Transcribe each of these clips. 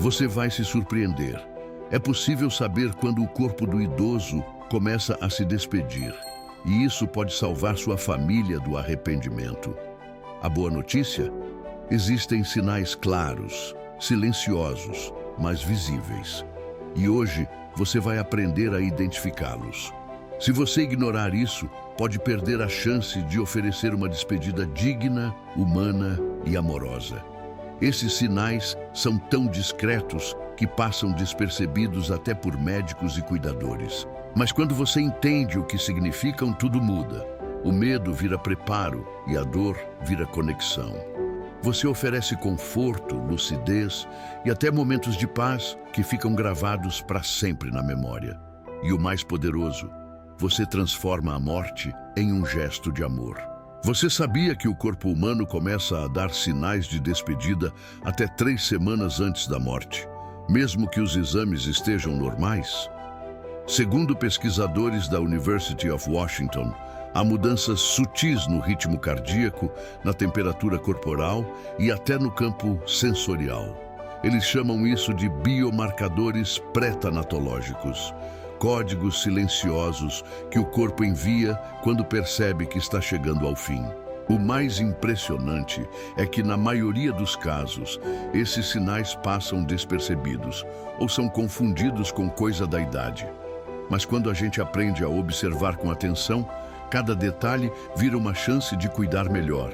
Você vai se surpreender. É possível saber quando o corpo do idoso começa a se despedir, e isso pode salvar sua família do arrependimento. A boa notícia? Existem sinais claros, silenciosos, mas visíveis. E hoje você vai aprender a identificá-los. Se você ignorar isso, pode perder a chance de oferecer uma despedida digna, humana e amorosa. Esses sinais são tão discretos que passam despercebidos até por médicos e cuidadores. Mas quando você entende o que significam, tudo muda. O medo vira preparo e a dor vira conexão. Você oferece conforto, lucidez e até momentos de paz que ficam gravados para sempre na memória. E o mais poderoso, você transforma a morte em um gesto de amor. Você sabia que o corpo humano começa a dar sinais de despedida até 3 semanas antes da morte, mesmo que os exames estejam normais? Segundo pesquisadores da University of Washington, há mudanças sutis no ritmo cardíaco, na temperatura corporal e até no campo sensorial. Eles chamam isso de biomarcadores pré-tanatológicos, códigos silenciosos que o corpo envia quando percebe que está chegando ao fim. O mais impressionante é que, na maioria dos casos, esses sinais passam despercebidos ou são confundidos com coisa da idade. Mas quando a gente aprende a observar com atenção, cada detalhe vira uma chance de cuidar melhor.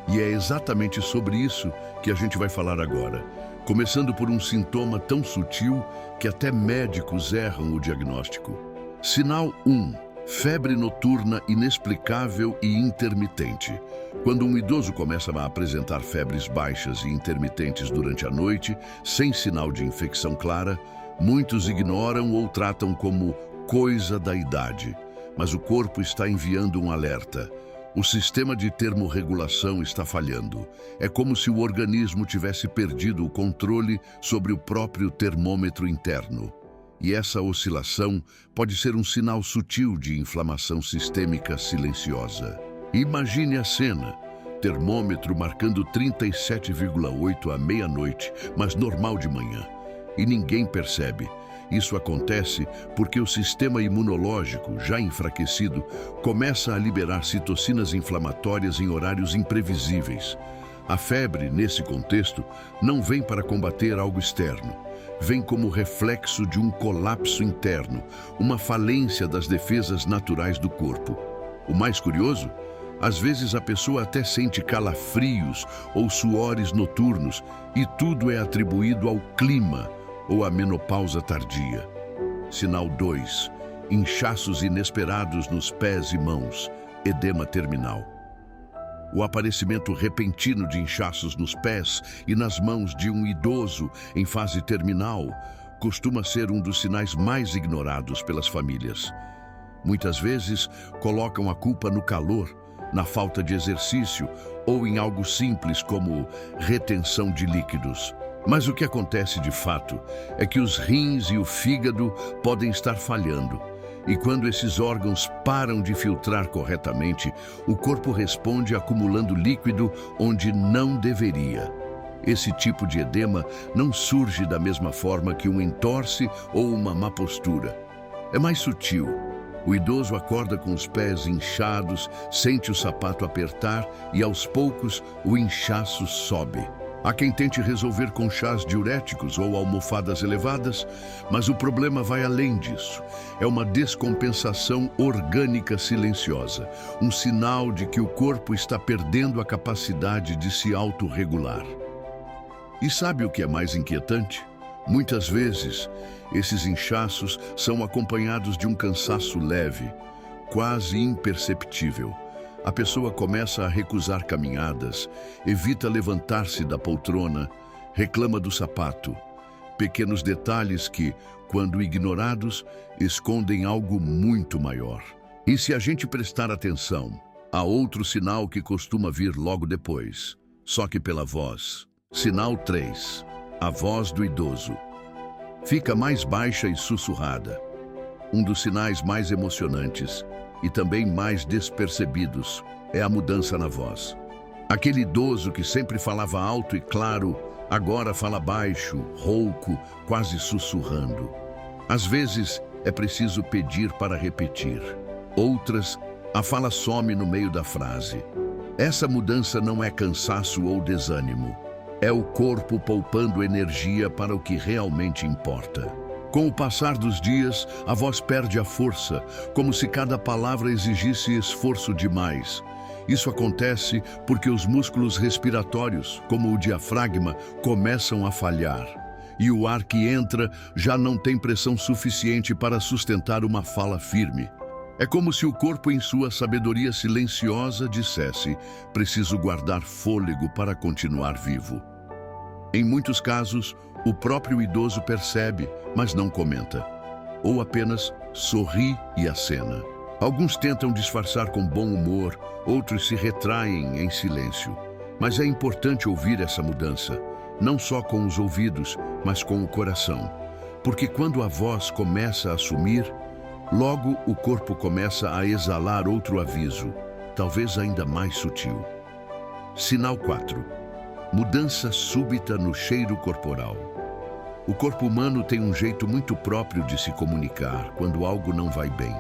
E é exatamente sobre isso que a gente vai falar agora, começando por um sintoma tão sutil que até médicos erram o diagnóstico. Sinal 1. Febre noturna inexplicável e intermitente. Quando um idoso começa a apresentar febres baixas e intermitentes durante a noite, sem sinal de infecção clara, muitos ignoram ou tratam como coisa da idade. Mas o corpo está enviando um alerta. O sistema de termorregulação está falhando. É como se o organismo tivesse perdido o controle sobre o próprio termômetro interno. E essa oscilação pode ser um sinal sutil de inflamação sistêmica silenciosa. Imagine a cena: termômetro marcando 37,8 à meia-noite, mas normal de manhã. E ninguém percebe. Isso acontece porque o sistema imunológico, já enfraquecido, começa a liberar citocinas inflamatórias em horários imprevisíveis. A febre, nesse contexto, não vem para combater algo externo. Vem como reflexo de um colapso interno, uma falência das defesas naturais do corpo. O mais curioso? Às vezes a pessoa até sente calafrios ou suores noturnos, e tudo é atribuído ao clima ou à menopausa tardia. Sinal 2. Inchaços inesperados nos pés e mãos, edema terminal. O aparecimento repentino de inchaços nos pés e nas mãos de um idoso em fase terminal costuma ser um dos sinais mais ignorados pelas famílias. Muitas vezes colocam a culpa no calor, na falta de exercício ou em algo simples como retenção de líquidos. Mas o que acontece de fato é que os rins e o fígado podem estar falhando. E quando esses órgãos param de filtrar corretamente, o corpo responde acumulando líquido onde não deveria. Esse tipo de edema não surge da mesma forma que um entorse ou uma má postura. É mais sutil. O idoso acorda com os pés inchados, sente o sapato apertar e, aos poucos, o inchaço sobe. Há quem tente resolver com chás diuréticos ou almofadas elevadas, mas o problema vai além disso. É uma descompensação orgânica silenciosa, um sinal de que o corpo está perdendo a capacidade de se autorregular. E sabe o que é mais inquietante? Muitas vezes, esses inchaços são acompanhados de um cansaço leve, quase imperceptível. A pessoa começa a recusar caminhadas, evita levantar-se da poltrona, reclama do sapato. Pequenos detalhes que, quando ignorados, escondem algo muito maior. E se a gente prestar atenção, há outro sinal que costuma vir logo depois, só que pela voz. Sinal 3. A voz do idoso. Fica mais baixa e sussurrada. Um dos sinais mais emocionantes e também mais despercebidos é a mudança na voz. Aquele idoso que sempre falava alto e claro Agora fala baixo, rouco, quase sussurrando. Às vezes, é preciso pedir para repetir. Outras, a fala some no meio da frase. Essa mudança não é cansaço ou desânimo. É o corpo poupando energia para o que realmente importa. Com o passar dos dias, a voz perde a força, como se cada palavra exigisse esforço demais. Isso acontece porque os músculos respiratórios, como o diafragma, começam a falhar. E o ar que entra já não tem pressão suficiente para sustentar uma fala firme. É como se o corpo, em sua sabedoria silenciosa, dissesse: preciso guardar fôlego para continuar vivo. Em muitos casos, o próprio idoso percebe, mas não comenta. Ou apenas sorri e acena. Alguns tentam disfarçar com bom humor, outros se retraem em silêncio. Mas é importante ouvir essa mudança, não só com os ouvidos, mas com o coração. Porque quando a voz começa a sumir, logo o corpo começa a exalar outro aviso, talvez ainda mais sutil. Sinal 4. Mudança súbita no cheiro corporal. O corpo humano tem um jeito muito próprio de se comunicar quando algo não vai bem.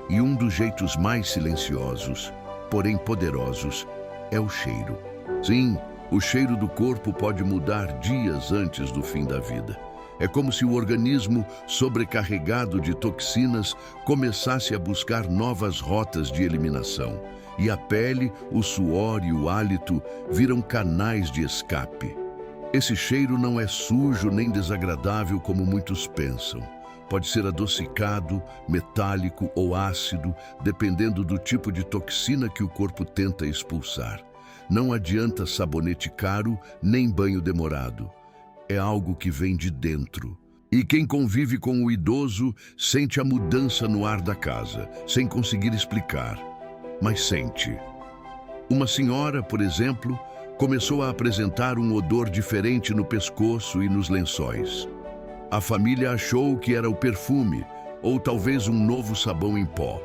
E um dos jeitos mais silenciosos, porém poderosos, é o cheiro. Sim, o cheiro do corpo pode mudar dias antes do fim da vida. É como se o organismo, sobrecarregado de toxinas, começasse a buscar novas rotas de eliminação. E a pele, o suor e o hálito viram canais de escape. Esse cheiro não é sujo nem desagradável como muitos pensam. Pode ser adocicado, metálico ou ácido, dependendo do tipo de toxina que o corpo tenta expulsar. Não adianta sabonete caro, nem banho demorado. É algo que vem de dentro. E quem convive com o idoso sente a mudança no ar da casa, sem conseguir explicar, mas sente. Uma senhora, por exemplo, começou a apresentar um odor diferente no pescoço e nos lençóis. A família achou que era o perfume, ou talvez um novo sabão em pó.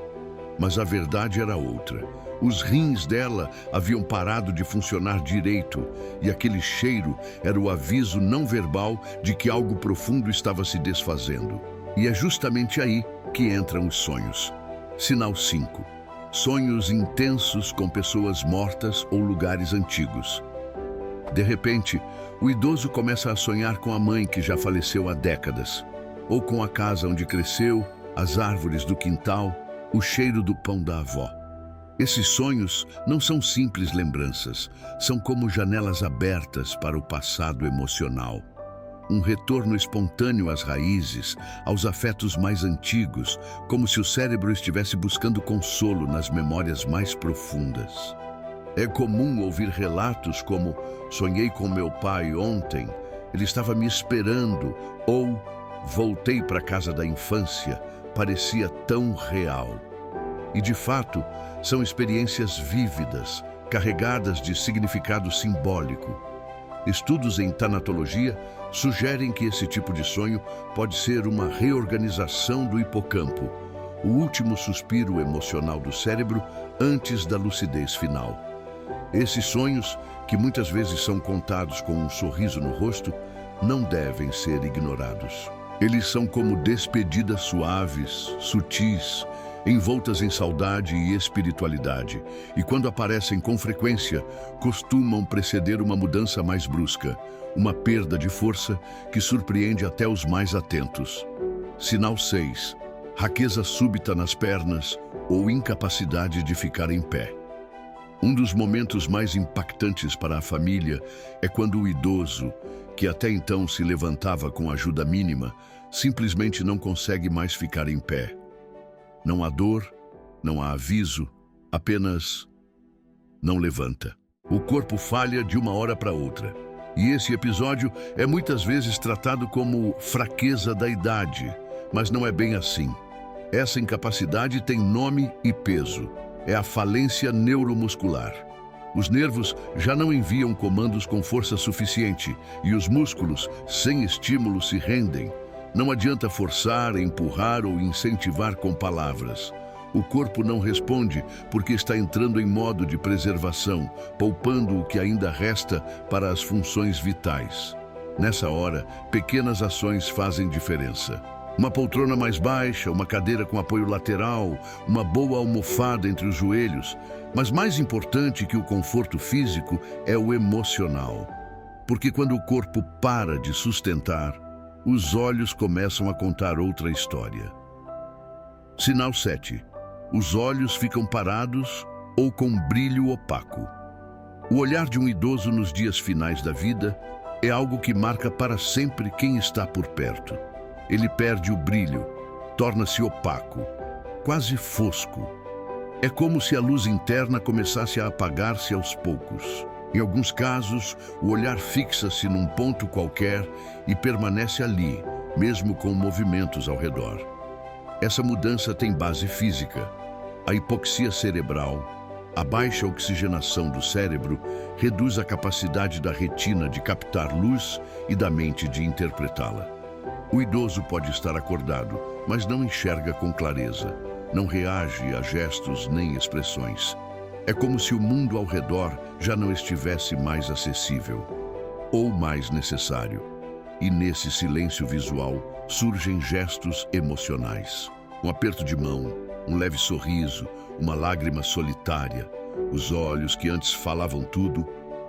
Mas a verdade era outra. Os rins dela haviam parado de funcionar direito, e aquele cheiro era o aviso não verbal de que algo profundo estava se desfazendo. E é justamente aí que entram os sonhos. Sinal 5. Sonhos intensos com pessoas mortas ou lugares antigos. De repente, o idoso começa a sonhar com a mãe que já faleceu há décadas, ou com a casa onde cresceu, as árvores do quintal, o cheiro do pão da avó. Esses sonhos não são simples lembranças, são como janelas abertas para o passado emocional. Um retorno espontâneo às raízes, aos afetos mais antigos, como se o cérebro estivesse buscando consolo nas memórias mais profundas. É comum ouvir relatos como: sonhei com meu pai ontem, ele estava me esperando, ou voltei para a casa da infância, parecia tão real. E de fato, são experiências vívidas, carregadas de significado simbólico. Estudos em tanatologia sugerem que esse tipo de sonho pode ser uma reorganização do hipocampo, o último suspiro emocional do cérebro antes da lucidez final. Esses sonhos, que muitas vezes são contados com um sorriso no rosto, não devem ser ignorados. Eles são como despedidas suaves, sutis, envoltas em saudade e espiritualidade, e quando aparecem com frequência, costumam preceder uma mudança mais brusca, uma perda de força que surpreende até os mais atentos. Sinal 6. Fraqueza súbita nas pernas ou incapacidade de ficar em pé. Um dos momentos mais impactantes para a família é quando o idoso, que até então se levantava com ajuda mínima, simplesmente não consegue mais ficar em pé. Não há dor, não há aviso, apenas não levanta. O corpo falha de uma hora para outra. E esse episódio é muitas vezes tratado como fraqueza da idade, mas não é bem assim. Essa incapacidade tem nome e peso. É a falência neuromuscular. Os nervos já não enviam comandos com força suficiente e os músculos, sem estímulo, se rendem. Não adianta forçar, empurrar ou incentivar com palavras. O corpo não responde porque está entrando em modo de preservação, poupando o que ainda resta para as funções vitais. Nessa hora, pequenas ações fazem diferença. Uma poltrona mais baixa, uma cadeira com apoio lateral, uma boa almofada entre os joelhos. Mas mais importante que o conforto físico é o emocional. Porque quando o corpo para de sustentar, os olhos começam a contar outra história. Sinal 7. Os olhos ficam parados ou com brilho opaco. O olhar de um idoso nos dias finais da vida é algo que marca para sempre quem está por perto. Ele perde o brilho, torna-se opaco, quase fosco. É como se a luz interna começasse a apagar-se aos poucos. Em alguns casos, o olhar fixa-se num ponto qualquer e permanece ali, mesmo com movimentos ao redor. Essa mudança tem base física. A hipoxia cerebral, a baixa oxigenação do cérebro, reduz a capacidade da retina de captar luz e da mente de interpretá-la. O idoso pode estar acordado, mas não enxerga com clareza, não reage a gestos nem expressões. É como se o mundo ao redor já não estivesse mais acessível ou mais necessário. E nesse silêncio visual surgem gestos emocionais. Um aperto de mão, um leve sorriso, uma lágrima solitária. Os olhos que antes falavam tudo,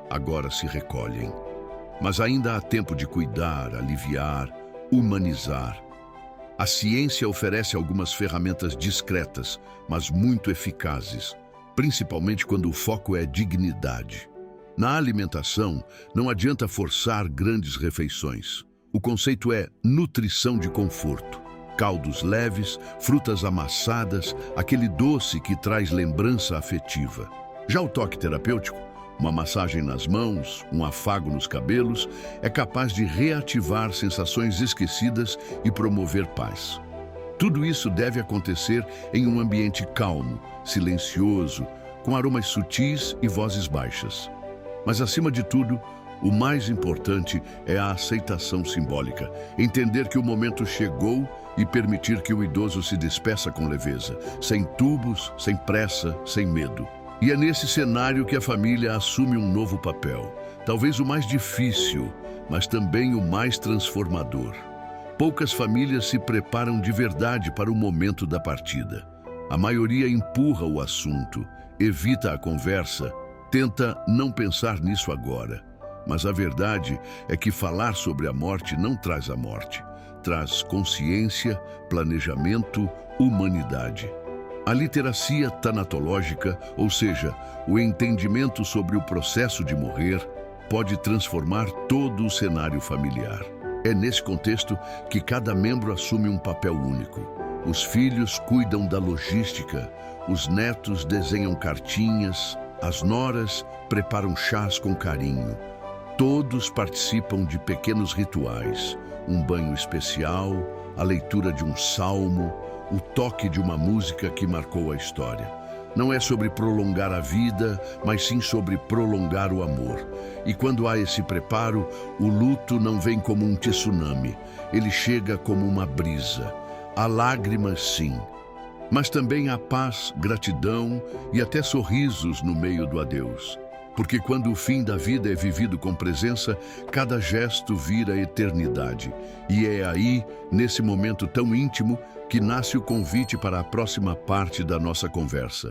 agora se recolhem. Mas ainda há tempo de cuidar, aliviar, humanizar. A ciência oferece algumas ferramentas discretas, mas muito eficazes, principalmente quando o foco é dignidade. Na alimentação, não adianta forçar grandes refeições. O conceito é nutrição de conforto. Caldos leves, frutas amassadas, aquele doce que traz lembrança afetiva. Já o toque terapêutico, uma massagem nas mãos, um afago nos cabelos, é capaz de reativar sensações esquecidas e promover paz. Tudo isso deve acontecer em um ambiente calmo, silencioso, com aromas sutis e vozes baixas. Mas, acima de tudo, o mais importante é a aceitação simbólica, entender que o momento chegou e permitir que o idoso se despeça com leveza, sem tubos, sem pressa, sem medo. E é nesse cenário que a família assume um novo papel, talvez o mais difícil, mas também o mais transformador. Poucas famílias se preparam de verdade para o momento da partida. A maioria empurra o assunto, evita a conversa, tenta não pensar nisso agora. Mas a verdade é que falar sobre a morte não traz a morte, traz consciência, planejamento, humanidade. A literacia tanatológica, ou seja, o entendimento sobre o processo de morrer, pode transformar todo o cenário familiar. É nesse contexto que cada membro assume um papel único. Os filhos cuidam da logística, os netos desenham cartinhas, as noras preparam chás com carinho. Todos participam de pequenos rituais, um banho especial, a leitura de um salmo, o toque de uma música que marcou a história. Não é sobre prolongar a vida, mas sim sobre prolongar o amor. E quando há esse preparo, o luto não vem como um tsunami, ele chega como uma brisa. Há lágrimas, sim, mas também há paz, gratidão e até sorrisos no meio do adeus. Porque quando o fim da vida é vivido com presença, cada gesto vira eternidade. E é aí, nesse momento tão íntimo, que nasce o convite para a próxima parte da nossa conversa.